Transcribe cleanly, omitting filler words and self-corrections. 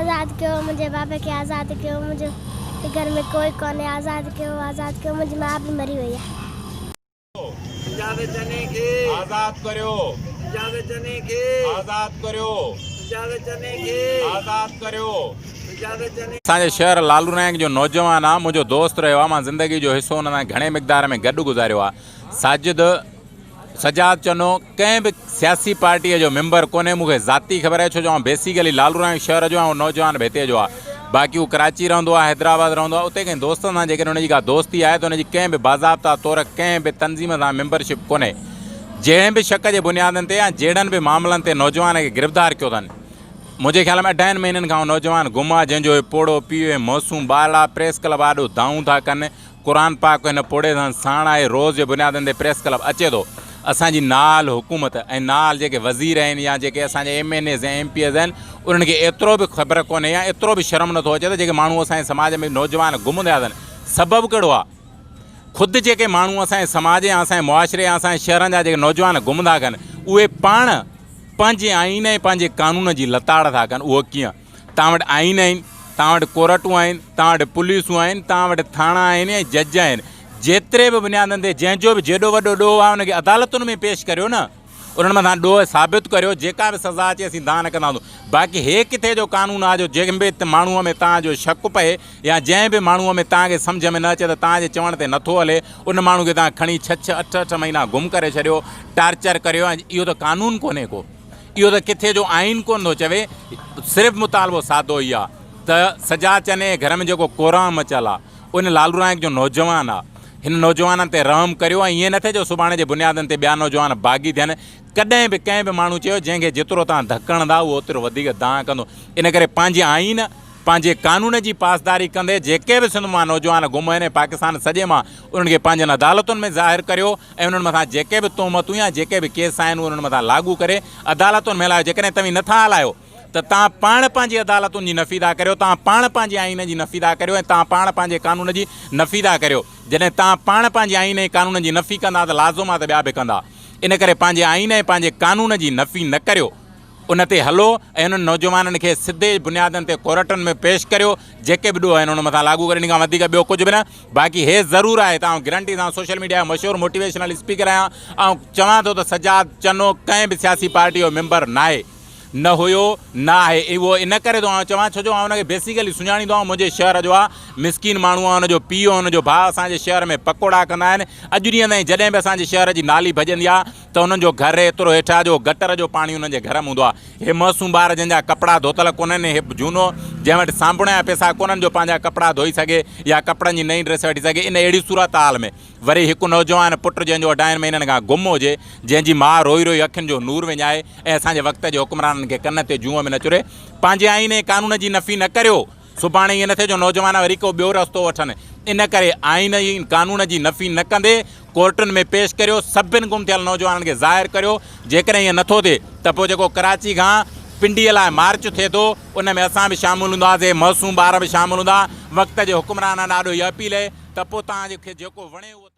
आज़ाद कयो, मुझे बाबे के आज़ाद कयो, मुझे घर में कोई कोने आज़ाद कयो, मुझे माँ भी मरी हुई है। पंजाब चने के आजाद करो, पंजाब चने के आजाद करो, पंजाब चने के आजाद करो। पंजाब चने असांजे शहर लालू नायक जो नौजवान आहे, मुंहिंजो दोस्त रहियो आहे। मां ज़िंदगी जो हिसो हुन सां घणे मिक़दार में गॾु गुज़ारियो आहे। साजिद सजाद चनो कंहिं बि सियासी पार्टीअ जो मेंबर कोन्हे। मूंखे ज़ाती ख़बर आहे, छो जो बेसिकली लालू नायक शहर जो ऐं नौजवान बि हिते जो आहे। बाक़ी उहो कराची रहंदो आहे, हैदराबाद रहंदो आहे। उते कंहिं दोस्तनि सां जेकॾहिं हुनजी का दोस्ती आहे त हुनजी कंहिं बि बाज़ाब्ता तौर कंहिं बि तंज़ीम सां मेंबरशिप कोन्हे। जंहिं बि शक जे बुनियादनि ते या जहिड़नि बि मामलनि ते नौजवान खे गिरफ़्तार कयो अथनि। मुंहिंजे ख़्याल में 2 महीननि खां नौजवान गुम आहे, जंहिंजो पोड़ो पीउ मासूम ॿार आहे। प्रेस क्लब आॾो दाऊं था कनि, क़ुर पाक हिन पोड़े सां साण आहे। रोज़ जे बुनियादनि ते प्रेस क्लब अचे थो। असांजी नाल हुकूमत ऐं नाल जेके वज़ीर आहिनि या जेके असांजे MNAs ऐं MPs आहिनि, उन्हनि खे एतिरो बि ख़बर कोन्हे या एतिरो बि शर्म नथो अचे त जेके माण्हू असांजे समाज में नौजवान गुम थिया अथनि, सबबु कहिड़ो आहे? ख़ुदि जेके माण्हू असांजे समाज या असांजे मुआशिरे या असांजे शहरनि जा जेके नौजवान गुम था कनि, उहे पाण पंहिंजे आइन ऐं पंहिंजे कानून जी लताड़ था कनि। उहो कीअं? तव्हां वटि आइन आहिनि, तव्हां वटि कोर्टूं आहिनि, तव्हां वटि पुलिसूं आहिनि, तव्हां वटि थाणा आहिनि ऐं जज आहिनि। जेतिरे बि बुनियादनि ते जंहिंजो बि जेॾो वॾो ॾोह आहे उनखे अदालतुनि में पेश करियो न, उन्हनि मथां ॾोह साबित करियो। जेका बि सज़ा अचे असीं दान कंदा आहियूं। बाक़ी हे किथे जो कानून आहे जो जंहिं बि माण्हूअ में तव्हांजो शक पए या जंहिं बि माण्हूअ में तव्हांखे सम्झ में न अचे त तव्हांजे चवण ते नथो हले, उन माण्हू खे तव्हां खणी 6-6, 8-8 महीना गुम करे छॾियो, टार्चर करियो। ऐं इहो त कानून कोन्हे को, इहो त किथे जो आइन कोन थो चवे। सिर्फ़ु मुतालबो सादो ई आहे त सजाद चने घर में जेको कोराम मचियल आहे, उन लालू नायक जो नौजवान आहे। हिन नौजवाननि ते रहम करियो ऐं ईअं न थिए जो सुभाणे जे बुनियादनि ते ॿिया नौजवान बाग़ी थियनि। कॾहिं बि कंहिं बि माण्हू चयो जंहिंखे जेतिरो तव्हां धकणंदा उहो ओतिरो वधीक दांह कंदो। इन करे पंहिंजे आइन पंहिंजे कानून जी पासदारी कंदे जेके बि सिंध मां नौजवान गुम आहिनि पाकिस्तान सॼे मां, उन्हनि खे पंहिंजनि अदालतुनि में ज़ाहिर करियो ऐं उन्हनि मथां जेके बि तोहमतूं या जेके बि केस आहिनि उन्हनि मथां लागू करे अदालतुनि में हलायो। जेकॾहिं तव्हां नथा हलायो त तव्हां पाण पंहिंजी अदालतुनि जी नफ़ी था करियो, तव्हां पाण पंहिंजे आइन जी नफ़ी था करियो ऐं तव्हां पाण पंहिंजे कानून जी नफ़ी था करियो। जॾहिं तव्हां पाण पंहिंजे आइन ऐं कानून जी नफ़ी कंदा त लाज़िम आहे त ॿिया बि कंदा। इन करे पंहिंजे आइन ऐं पंहिंजे कानून जी नफ़ी न करियो, उन ते हलो ऐं उन्हनि नौजवाननि खे सिधे बुनियादनि ते कोर्टनि में पेश करियो। जेके बि ॾोह आहिनि उन मथां लागू करे, इन खां वधीक ॿियो कुझु बि न। बाक़ी हे ज़रूरु आहे, तव्हां गारंटी सां सोशल मीडिया जो मशहूरु मोटिवेशनल स्पीकर आहियां ऐं चवां थो त सजाद चनो कंहिं बि सियासी पार्टी जो मेंबर नाहे, न हुयो, न आहे। उहो इन करे थो चवां छो जो हुनखे बेसिकली सुञाणींदो आहियां। मुंहिंजे शहर जो आहे, मिसकिन माण्हू आहे, हुनजो पीउ हुनजो भाउ असांजे शहर में पकोड़ा कंदा आहिनि। अॼु ॾींहं ताईं जॾहिं बि असांजे शहर जी नाली भॼंदी आहे त हुननि जो घरु एतिरो हेठां जो गटर जो पाणी हुननि जे घर में हूंदो आहे। हे मासूम ॿार जंहिंजा कपिड़ा धोतल कोन्हनि, हे झूनो जंहिं वटि साबुण जा पैसा कोन्हनि जो पंहिंजा कपिड़ा धोई सघे या कपिड़नि जी नई ड्रेस वठी सघे, इन अहिड़ी सूरत हाल में वरी हिकु नौजवान पुटु जंहिंजो 28 महीननि खां गुम हुजे, जंहिंजी माउ रोई रोई अखियुनि जो नूर विञाए ऐं असांजे वक़्त जे हुक्मराननि खे कन ते जूअ में न चुरे। पंहिंजे आइन ऐं कानून जी नफ़ी न करियो, सुभाणे ईअं न थिए जो नौजवान वरी को ॿियो रस्तो वठनि। इन करे आइन जी कानून जी नफ़ी न कंदे कोर्टुनि में पेश करियो, सभिनि गुम थियल नौजवाननि खे ज़ाहिर करियो। जेकॾहिं ईअं नथो थिए त पोइ जेको कराची खां पिंडीअ लाइ मार्च थिए थो, उन में असां बि शामिलु हूंदासीं, मासूम ॿार बि शामिलु हूंदा। वक़्त जे हुक्मराननि ॾाढो इहा अपील आहे त पोइ तव्हांखे जेको वणे उहो